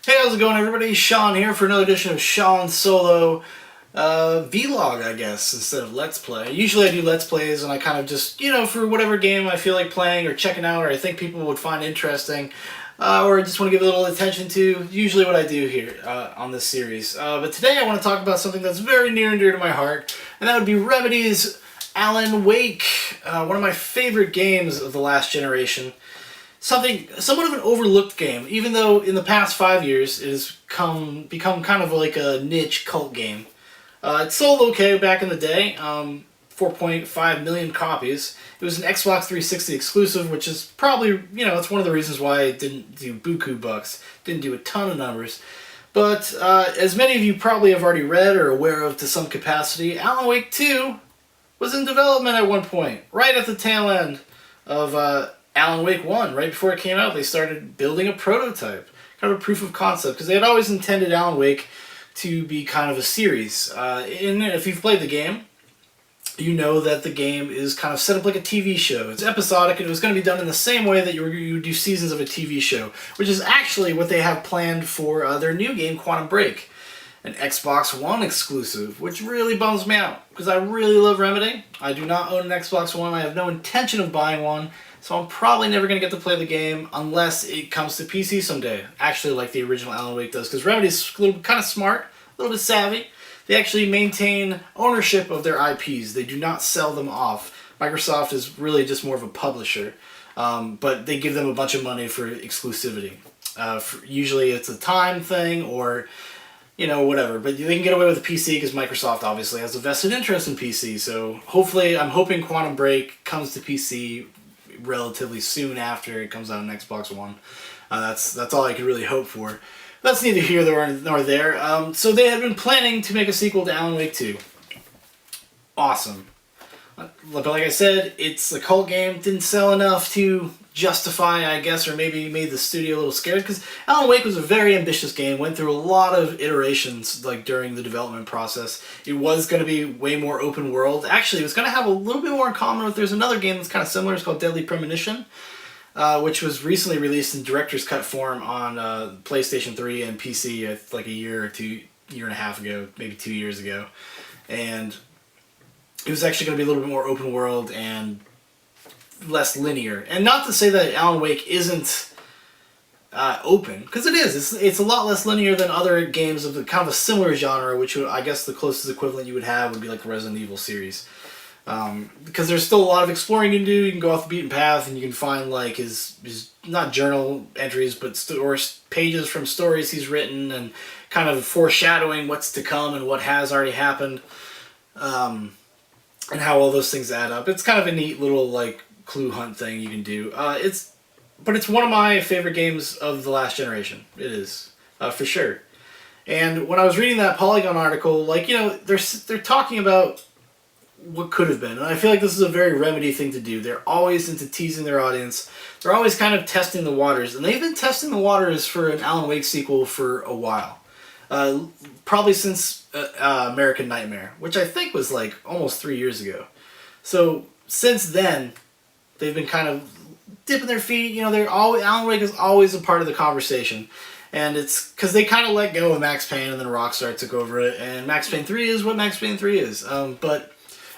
Hey, how's it going, everybody? Shaun here for another edition of Shaun Solo vlog, I guess, instead of Let's Play. Usually I do Let's Plays and I kind of just, for whatever game I feel like playing or checking out or I think people would find interesting, or I just want to give a little attention to, usually what I do here on this series. But today I want to talk about something that's very near and dear to my heart, and that would be Remedy's Alan Wake, one of my favorite games of the last generation. Somewhat of an overlooked game, even though in the past 5 years it has become kind of like a niche cult game. It sold okay back in the day, 4.5 million copies. It was an Xbox 360 exclusive, which is probably, it's one of the reasons why it didn't do buku bucks, didn't do a ton of numbers. But as many of you probably have already read or are aware of to some capacity, Alan Wake 2 was in development at one point, right at the tail end of Alan Wake 1, right before it came out. They started building a prototype, kind of a proof of concept, because they had always intended Alan Wake to be kind of a series. And if you've played the game, you know that the game is kind of set up like a TV show. It's episodic, and it was going to be done in the same way that you would do seasons of a TV show, which is actually what they have planned for their new game, Quantum Break, an Xbox One exclusive, which really bums me out, because I really love Remedy. I do not own an Xbox One. I have no intention of buying one. So I'm probably never going to get to play the game unless it comes to PC someday. Actually, like the original Alan Wake does, because Remedy's kind of smart, a little bit savvy. They actually maintain ownership of their IPs. They do not sell them off. Microsoft is really just more of a publisher, but they give them a bunch of money for exclusivity. Usually it's a time thing or, whatever. But they can get away with the PC because Microsoft obviously has a vested interest in PC. So hopefully, I'm hoping Quantum Break comes to PC relatively soon after it comes out on Xbox One. That's all I could really hope for. That's neither here nor there. So they had been planning to make a sequel to Alan Wake 2. Awesome. But like I said, it's a cult game. Didn't sell enough to justify, I guess, or maybe made the studio a little scared, because Alan Wake was a very ambitious game, went through a lot of iterations during the development process. It was going to be way more open world. Actually, it was going to have a little bit more in common with, there's another game that's kind of similar. It's called Deadly Premonition, which was recently released in director's cut form on PlayStation 3 and PC like a year and a half ago, maybe 2 years ago. And it was actually going to be a little bit more open world and less linear. And not to say that Alan Wake isn't open, because it is. It's a lot less linear than other games of the kind of a similar genre, which I guess the closest equivalent you would have would be like the Resident Evil series. Because there's still a lot of exploring you can do. You can go off the beaten path and you can find like his not journal entries, but pages from stories he's written and kind of foreshadowing what's to come and what has already happened. And how all those things add up. It's kind of a neat little like clue hunt thing you can do. But it's one of my favorite games of the last generation. It is, for sure. And when I was reading that Polygon article, they're talking about what could have been, and I feel like this is a very Remedy thing to do. They're always into teasing their audience. They're always kind of testing the waters, and they've been testing the waters for an Alan Wake sequel for a while. Probably since American Nightmare, which I think was like almost 3 years ago. So since then, they've been kind of dipping their feet. Alan Wake is always a part of the conversation, and it's because they kind of let go of Max Payne, and then Rockstar took over it. And Max Payne 3 is what Max Payne 3 is. But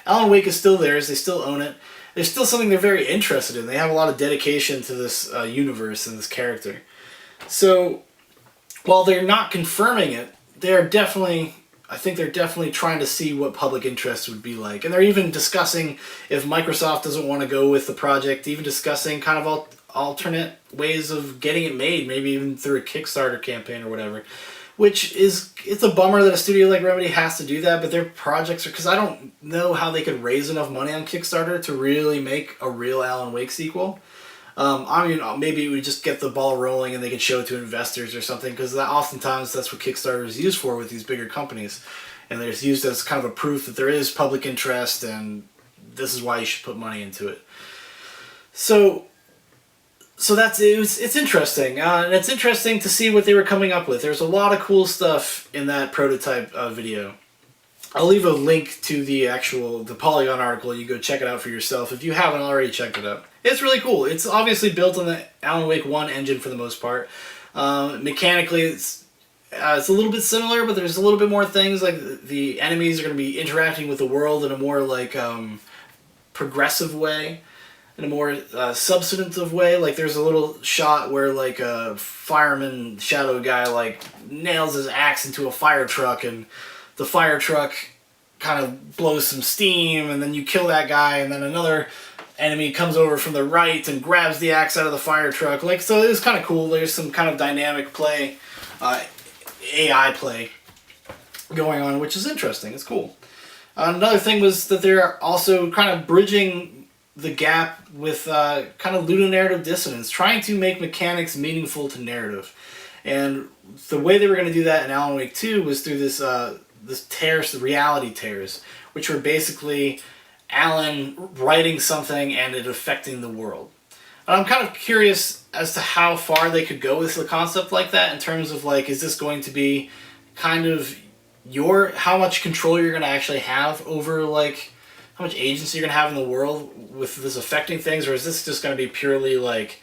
Alan Wake is still theirs. They still own it. There's still something they're very interested in. They have a lot of dedication to this universe and this character. So while they're not confirming it, I think they're definitely trying to see what public interest would be like. And they're even discussing, if Microsoft doesn't want to go with the project, even discussing kind of alternate ways of getting it made, maybe even through a Kickstarter campaign or whatever. It's a bummer that a studio like Remedy has to do that, but their projects are, because I don't know how they could raise enough money on Kickstarter to really make a real Alan Wake sequel. Maybe we just get the ball rolling and they can show it to investors or something, because oftentimes that's what Kickstarter is used for with these bigger companies. And they're used as kind of a proof that there is public interest and this is why you should put money into it. So it's interesting. And it's interesting to see what they were coming up with. There's a lot of cool stuff in that prototype video. I'll leave a link to the Polygon article. You go check it out for yourself if you haven't already checked it out. It's really cool. It's obviously built on the Alan Wake 1 engine for the most part. Mechanically, it's a little bit similar, but there's a little bit more things. Like the enemies are going to be interacting with the world in a more like progressive way, in a more substantive way. Like there's a little shot where like a fireman shadow guy like nails his axe into a fire truck, and the fire truck kind of blows some steam, and then you kill that guy, and then another enemy comes over from the right and grabs the axe out of the fire truck. Like, so it was kind of cool. There's some kind of dynamic play, AI play going on, which is interesting. It's cool. Another thing was that they're also kind of bridging the gap with kind of ludonarrative dissonance, trying to make mechanics meaningful to narrative. And the way they were going to do that in Alan Wake 2 was through this tears, the reality tears, which were basically Alan writing something and it affecting the world. And I'm kind of curious as to how far they could go with a concept like that in terms of like, is this going to be kind of how much control you're going to actually have over like how much agency you're going to have in the world with this affecting things, or is this just going to be purely like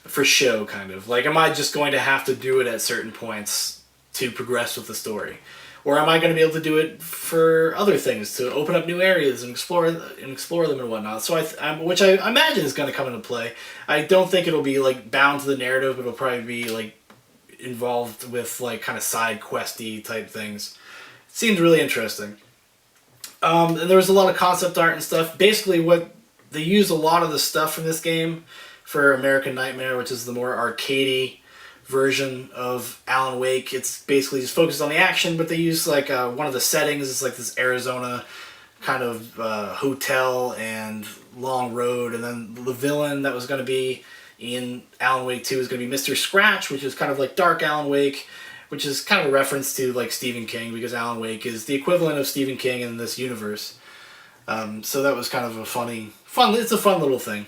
for show kind of? Like, am I just going to have to do it at certain points to progress with the story? Or am I going to be able to do it for other things, to open up new areas and explore them and whatnot? So which I imagine is going to come into play. I don't think it'll be like bound to the narrative, but it'll probably be like involved with like kind of side questy type things. It seemed really interesting. And there was a lot of concept art and stuff. Basically, what they use a lot of the stuff from this game for American Nightmare, which is the more arcadey version of Alan Wake. It's basically just focused on the action, but they use like one of the settings is like this Arizona kind of hotel and long road, and then the villain that was going to be in Alan Wake 2 is going to be Mr. Scratch, which is kind of like Dark Alan Wake, which is kind of a reference to like Stephen King, because Alan Wake is the equivalent of Stephen King in this universe. So that was kind of a it's a fun little thing.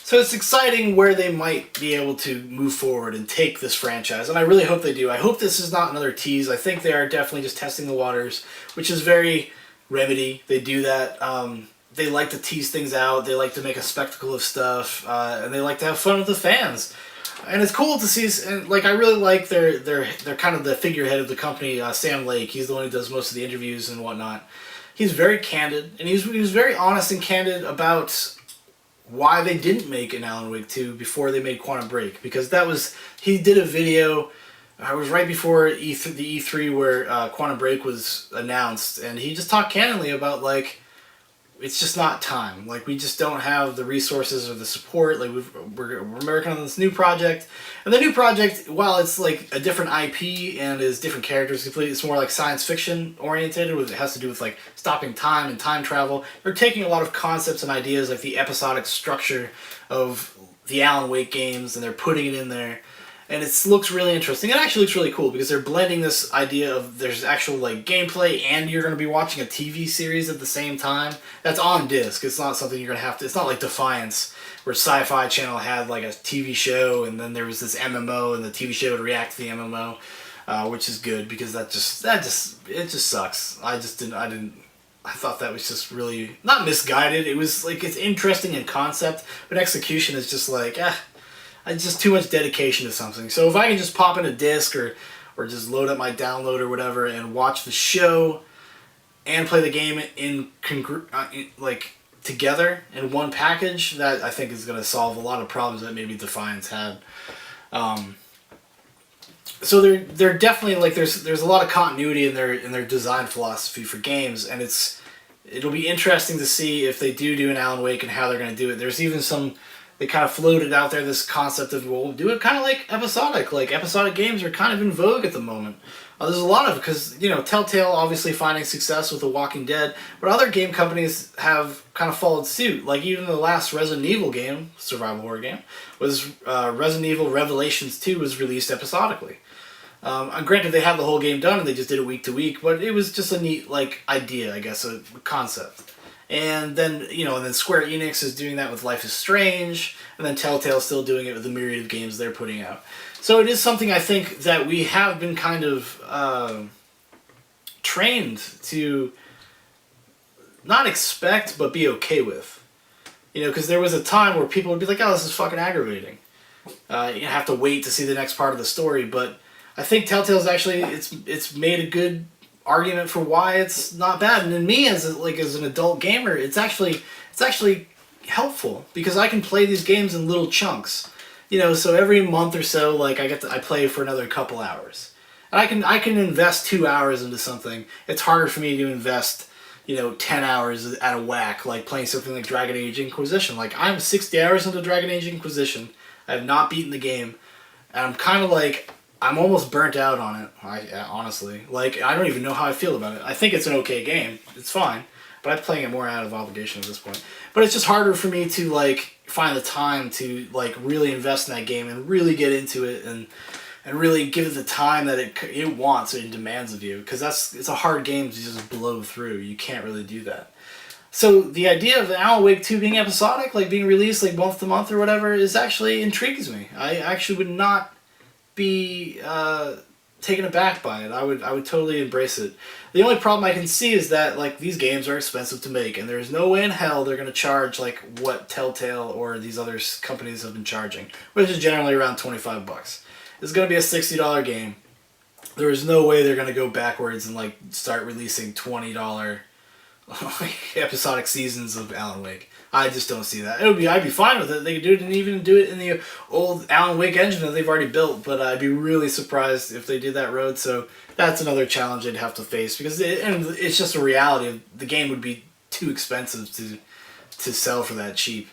So it's exciting where they might be able to move forward and take this franchise, and I really hope they do. I hope this is not another tease. I think they are definitely just testing the waters, which is very Remedy. They do that. They like to tease things out. They like to make a spectacle of stuff, and they like to have fun with the fans. And it's cool to see. And like, I really like they're kind of the figurehead of the company, Sam Lake. He's the one who does most of the interviews and whatnot. He's very candid, and he was very honest and candid about why they didn't make an Alan Wake 2 before they made Quantum Break, because he did a video. It was right before the E3 where Quantum Break was announced, and he just talked candidly about like, it's just not time. Like, we just don't have the resources or the support. Like, we're working on this new project, and the new project, while it's like a different IP and is different characters completely, it's more like science fiction oriented. It has to do with like stopping time and time travel. They're taking a lot of concepts and ideas like the episodic structure of the Alan Wake games, and they're putting it in there. And it looks really interesting. It actually looks really cool because they're blending this idea of there's actual like gameplay and you're going to be watching a TV series at the same time. That's on disc. It's not something you're going to have to... It's not like Defiance, where Sci-Fi Channel had like a TV show and then there was this MMO and the TV show would react to the MMO, which is good because it just sucks. I thought that was just really... not misguided. It was like, it's interesting in concept, but execution is just like, it's just too much dedication to something. So if I can just pop in a disc or just load up my download or whatever and watch the show and play the game together in one package, that I think is going to solve a lot of problems that maybe Defiance had. So they're definitely like there's a lot of continuity in their design philosophy for games, and it'll be interesting to see if they do an Alan Wake and how they're going to do it. There's even they kind of floated out there this concept of, we'll do it kind of like episodic. Like, episodic games are kind of in vogue at the moment. There's a lot of, because, Telltale obviously finding success with The Walking Dead, but other game companies have kind of followed suit. Like, even the last Resident Evil game, survival horror game, was Resident Evil Revelations 2 was released episodically. And granted, they had the whole game done and they just did it week to week, but it was just a neat, like, idea, I guess, a concept. And then, and then Square Enix is doing that with Life is Strange, and then Telltale's still doing it with the myriad of games they're putting out. So it is something I think that we have been kind of trained to not expect, but be okay with. Because there was a time where people would be like, oh, this is fucking aggravating. You have to wait to see the next part of the story. But I think Telltale's actually it's made a good argument for why it's not bad. And in me as an adult gamer, it's actually helpful because I can play these games in little chunks. So every month or so, like I play for another couple hours, and I can invest 2 hours into something. It's harder for me to invest 10 hours at a whack, like playing something like Dragon Age Inquisition. Like, I'm 60 hours into Dragon Age Inquisition. I have not beaten the game, and I'm kind of like, I'm almost burnt out on it, honestly. Like, I don't even know how I feel about it. I think it's an okay game. It's fine, but I'm playing it more out of obligation at this point. But it's just harder for me to, like, find the time to, like, really invest in that game and really get into it and really give it the time that it wants and demands of you, because it's a hard game to just blow through. You can't really do that. So the idea of Alan Wake 2 being episodic, like being released like month to month or whatever, is actually intrigues me. I actually would not be taken aback by it. I would totally embrace it. The only problem I can see is that like these games are expensive to make, and there's no way in hell they're going to charge like what Telltale or these other companies have been charging, which is generally around $25. It's going to be a $60 game. There is no way they're going to go backwards and like start releasing $20 like episodic seasons of Alan Wake. I just don't see that. I'd be fine with it. They could do it and even do it in the old Alan Wake engine that they've already built, but I'd be really surprised if they did that road. So that's another challenge they'd have to face, because it's just a reality. The game would be too expensive to sell for that cheap.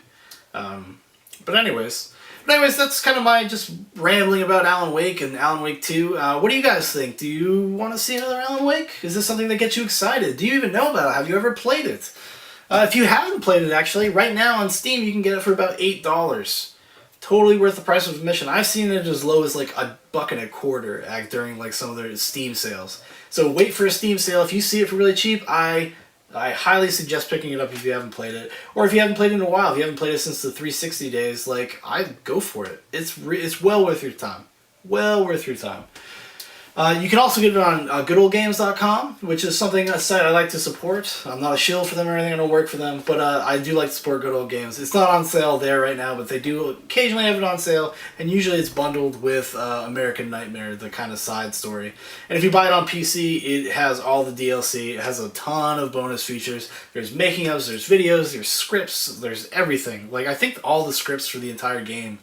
But anyways, that's kind of my just rambling about Alan Wake and Alan Wake 2. What do you guys think? Do you want to see another Alan Wake? Is this something that gets you excited? Do you even know about it? Have you ever played it? If you haven't played it, actually, right now on Steam you can get it for about $8. Totally worth the price of admission. I've seen it as low as like $1.25 during like some of their Steam sales. So wait for a Steam sale. If you see it for really cheap, I highly suggest picking it up if you haven't played it, or if you haven't played it in a while. If you haven't played it since the 360 days, like, I'd go for it. It's well worth your time. Well worth your time. You can also get it on goodoldgames.com, which is a site I like to support. I'm not a shill for them or anything. I don't work for them, but I do like to support Good Old Games. It's not on sale there right now, but they do occasionally have it on sale, and usually it's bundled with American Nightmare, the kind of side story. And if you buy it on PC, it has all the DLC. It has a ton of bonus features. There's making-ofs, there's videos, there's scripts, there's everything. Like, I think all the scripts for the entire game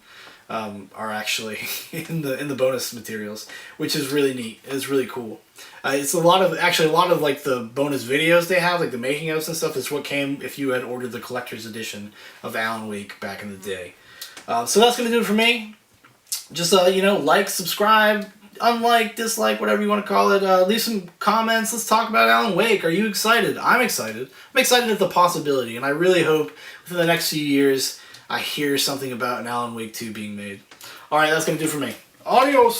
are actually in the bonus materials, which is really neat. It's really cool. It's a lot of like the bonus videos they have, like the making ofs and stuff, is what came if you had ordered the collector's edition of Alan Wake back in the day. So that's gonna do it for me. Just like, subscribe, unlike, dislike, whatever you want to call it. Leave some comments. Let's talk about Alan Wake. Are you excited? I'm excited. I'm excited at the possibility, and I really hope within the next few years I hear something about an Alan Wake 2 being made. Alright, that's going to do it for me. Adios!